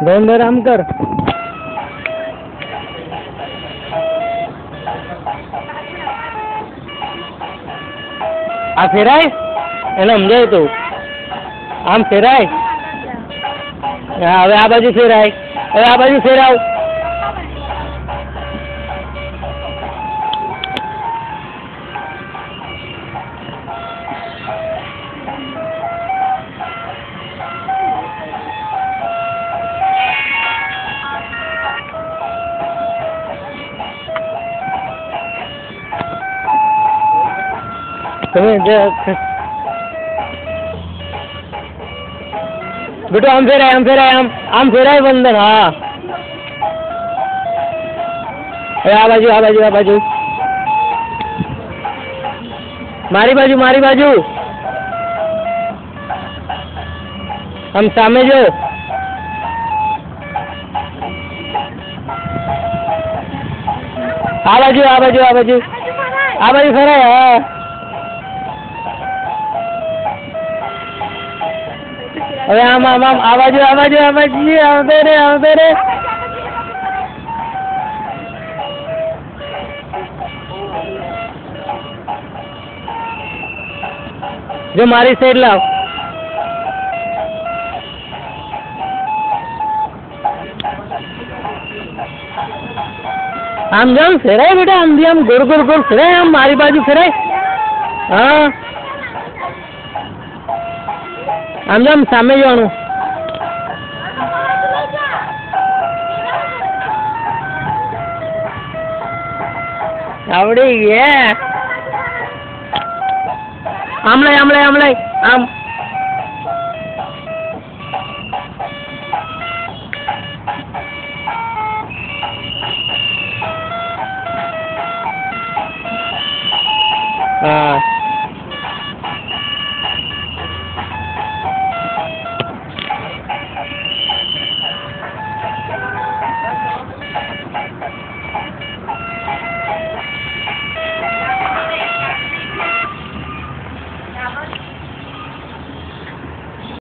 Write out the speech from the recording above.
ગોંદર આમ કર. આ ફેરાય એને સમજાય તું. આમ ફેરાય. હા હવે આ બાજુ ફેરાય. હવે આ બાજુ ફેરાવ. તમે બેટો આમ ફેરાય, આમ ફેરાય, આમ ફેરાય વંદન. હા હવે આ બાજુ, આ બાજુ, આ બાજુ, મારી બાજુ, મારી બાજુ. આમ સામે જો. આ બાજુ, આ બાજુ, આ બાજુ, આ બાજુ ફેરાય. હા હવે આમ આમ આમ આ બાજુ, આ બાજુ, આ બાજુ આવતો રે, આવતો રે. જો મારી સાઈડ લાવ. આમ જામ ફેરાય બેટા, આમ બી આમ ગોળ ગોળ ગોળ ફેરાય. આમ મારી બાજુ ફેરાય. હા આમ જામ સામે જવાનું. આવડી ગયા. આમ લઈ, આમ લઈ, આમ લઈ, આમ. હા